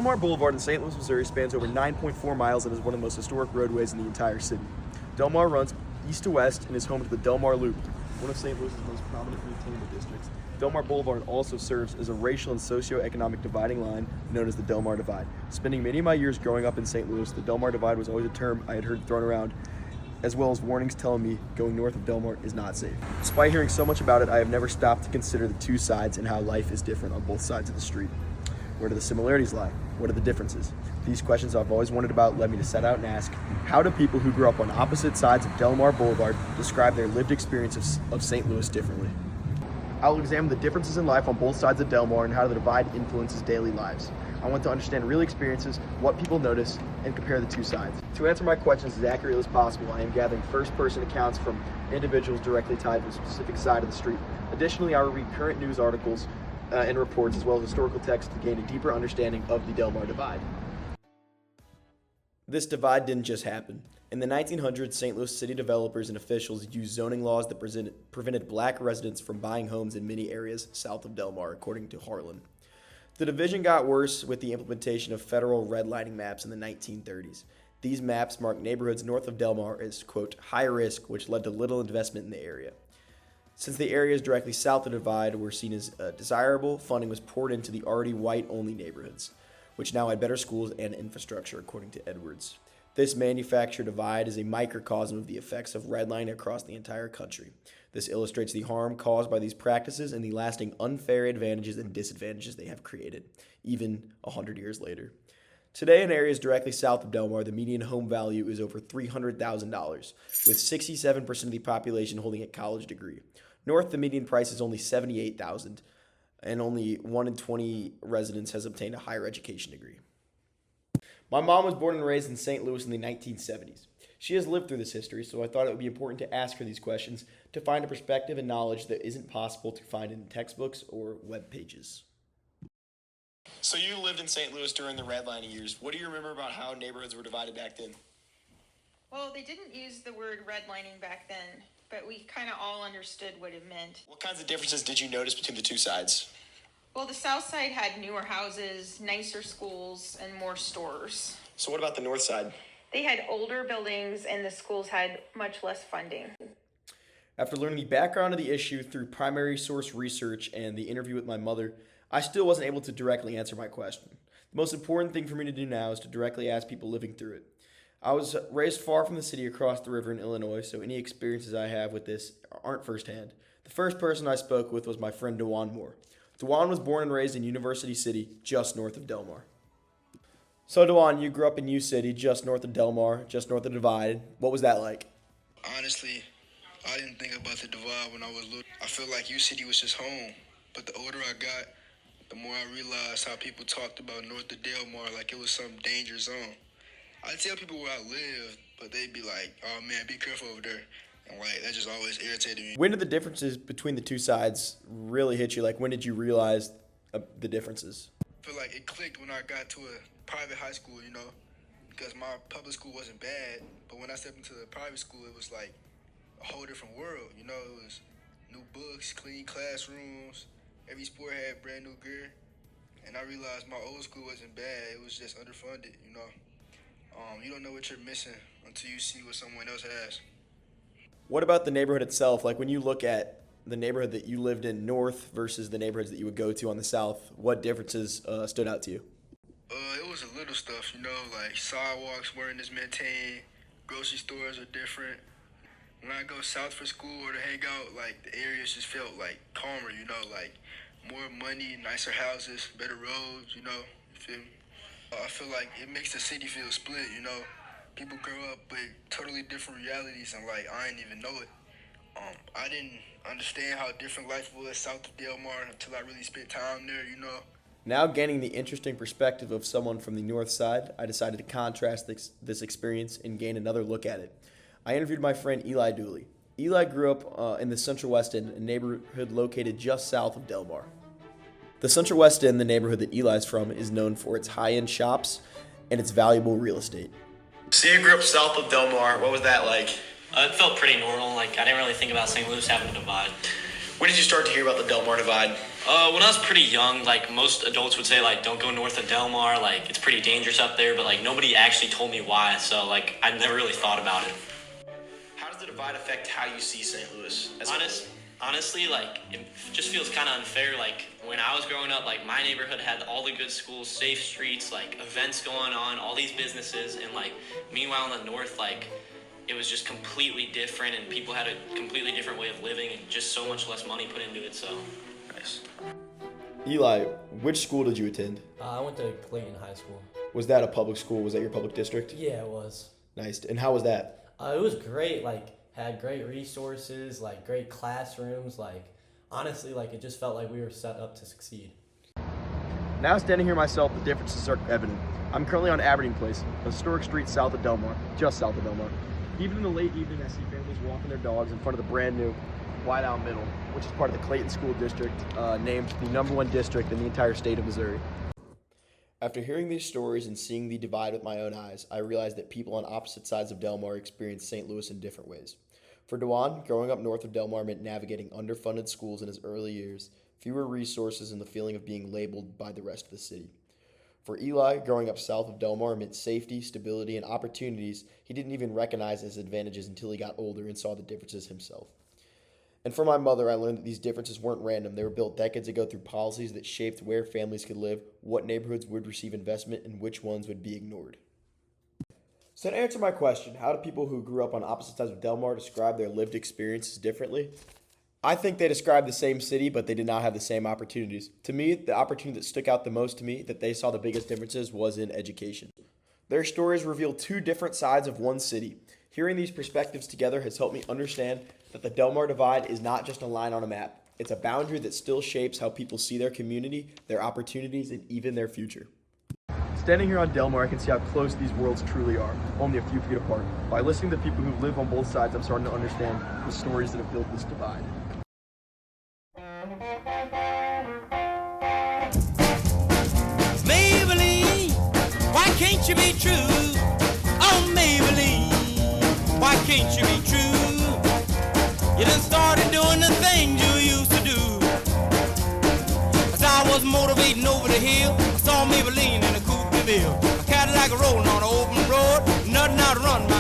Delmar Boulevard in St. Louis, Missouri spans over 9.4 miles and is one of the most historic roadways in the entire city. Delmar runs east to west and is home to the Delmar Loop, one of St. Louis's most prominently attainable districts. Delmar Boulevard also serves as a racial and socio-economic dividing line known as the Delmar Divide. Spending many of my years growing up in St. Louis, the Delmar Divide was always a term I had heard thrown around, as well as warnings telling me going north of Delmar is not safe. Despite hearing so much about it, I have never stopped to consider the two sides and how life is different on both sides of the street. Where do the similarities lie? What are the differences? These questions I've always wondered about led me to set out and ask, how do people who grew up on opposite sides of Delmar Boulevard describe their lived experience of St. Louis differently? I will examine the differences in life on both sides of Delmar and how the divide influences daily lives. I want to understand real experiences, what people notice, and compare the two sides. To answer my questions as accurately as possible, I am gathering first-person accounts from individuals directly tied to a specific side of the street. Additionally, I will read current news articles and reports, as well as historical texts, to gain a deeper understanding of the Delmar Divide. This divide didn't just happen. In the 1900s, St. Louis city developers and officials used zoning laws that prevented black residents from buying homes in many areas south of Delmar, according to Harlan. The division got worse with the implementation of federal redlining maps in the 1930s. These maps marked neighborhoods north of Delmar as, quote, high risk, which led to little investment in the area. Since the areas directly south of the divide were seen as desirable, funding was poured into the already white-only neighborhoods, which now had better schools and infrastructure, according to Edwards. This manufactured divide is a microcosm of the effects of redlining across the entire country. This illustrates the harm caused by these practices and the lasting unfair advantages and disadvantages they have created, even 100 years later. Today, in areas directly south of Delmar, the median home value is over $300,000, with 67% of the population holding a college degree. North, the median price is only $78,000, and only 1 in 20 residents has obtained a higher education degree. My mom was born and raised in St. Louis in the 1970s. She has lived through this history, so I thought it would be important to ask her these questions to find a perspective and knowledge that isn't possible to find in textbooks or web pages. So you lived in St. Louis during the redlining years. What do you remember about how neighborhoods were divided back then? Well, they didn't use the word redlining back then, but we kind of all understood what it meant. What kinds of differences did you notice between the two sides? Well, the south side had newer houses, nicer schools, and more stores. So what about the north side? They had older buildings, and the schools had much less funding. After learning the background of the issue through primary source research and the interview with my mother, I still wasn't able to directly answer my question. The most important thing for me to do now is to directly ask people living through it. I was raised far from the city across the river in Illinois, so any experiences I have with this aren't firsthand. The first person I spoke with was my friend DeJuan Moore. DeJuan was born and raised in University City, just north of Delmar. So DeJuan, you grew up in U City, just north of Delmar, just north of the Divide. What was that like? Honestly, I didn't think about the divide when I was little. I felt like U City was just home. But the older I got, the more I realized how people talked about north of Delmar like it was some danger zone. I'd tell people where I lived, but they'd be like, oh man, be careful over there. And like, that just always irritated me. When did the differences between the two sides really hit you? Like, when did you realize the differences? I feel like it clicked when I got to a private high school, you know, because my public school wasn't bad, but when I stepped into the private school, it was like a whole different world, you know. It was new books, clean classrooms, every sport had brand new gear, and I realized my old school wasn't bad, it was just underfunded, you know. You don't know what you're missing until you see what someone else has. What about the neighborhood itself? Like, when you look at the neighborhood that you lived in north versus the neighborhoods that you would go to on the south, what differences stood out to you? It was a little stuff, you know, like sidewalks weren't as maintained, grocery stores are different. When I go south for school or to hang out, like, the areas just felt like calmer, you know, like more money, nicer houses, better roads, you know, you feel me? I feel like it makes the city feel split, you know. People grow up with totally different realities and like, I didn't even know it. I didn't understand how different life was south of Delmar until I really spent time there, you know. Now, gaining the interesting perspective of someone from the north side, I decided to contrast this experience and gain another look at it. I interviewed my friend Eli Dooley. Eli grew up in the Central West End, a neighborhood located just south of Delmar. The Central West End, the neighborhood that Eli's from, is known for its high-end shops and its valuable real estate. So you grew up south of Delmar. What was that like? It felt pretty normal. Like, I didn't really think about St. Louis having a divide. When did you start to hear about the Delmar Divide? When I was pretty young, like most adults would say, like, don't go north of Delmar, like it's pretty dangerous up there, but like nobody actually told me why, so like I never really thought about it. How does the divide affect how you see St. Louis? Honestly, like it just feels kind of unfair. Like when I was growing up, like my neighborhood had all the good schools, safe streets, like events going on, all these businesses, and like meanwhile in the north, like it was just completely different, and people had a completely different way of living, and just so much less money put into it. So nice. Eli, which school did you attend? I went to Clayton High School. Was that a public school? Was that your public district? Yeah, it was. Nice. And how was that? It was great. Like, had great resources, like great classrooms. Like, honestly, like it just felt like we were set up to succeed. Now standing here myself, the differences are evident. I'm currently on Aberdeen Place, a historic street south of Delmar, just south of Delmar. Even in the late evening, I see families walking their dogs in front of the brand new Whiteout Middle, which is part of the Clayton School District, named the #1 district in the entire state of Missouri. After hearing these stories and seeing the divide with my own eyes, I realized that people on opposite sides of Delmar experience St. Louis in different ways. For Dewan, growing up north of Delmar meant navigating underfunded schools in his early years, fewer resources, and the feeling of being labeled by the rest of the city. For Eli, growing up south of Delmar meant safety, stability, and opportunities he didn't even recognize as advantages until he got older and saw the differences himself. And for my mother, I learned that these differences weren't random. They were built decades ago through policies that shaped where families could live, what neighborhoods would receive investment, and which ones would be ignored. So to answer my question, how do people who grew up on opposite sides of Delmar describe their lived experiences differently? I think they described the same city, but they did not have the same opportunities. To me, the opportunity that stuck out the most to me, that they saw the biggest differences, was in education. Their stories reveal two different sides of one city. Hearing these perspectives together has helped me understand that the Delmar Divide is not just a line on a map. It's a boundary that still shapes how people see their community, their opportunities, and even their future. Standing here on Delmar, I can see how close these worlds truly are, only a few feet apart. By listening to people who live on both sides, I'm starting to understand the stories that have built this divide. Maybelline, why can't you be true? Oh, Maybelline, why can't you be true? You done started doing the things you used to do. As I was motivating over the hill, I saw Maybelline in a coupe de ville. A Cadillac rolling on an open road, nothing out to run my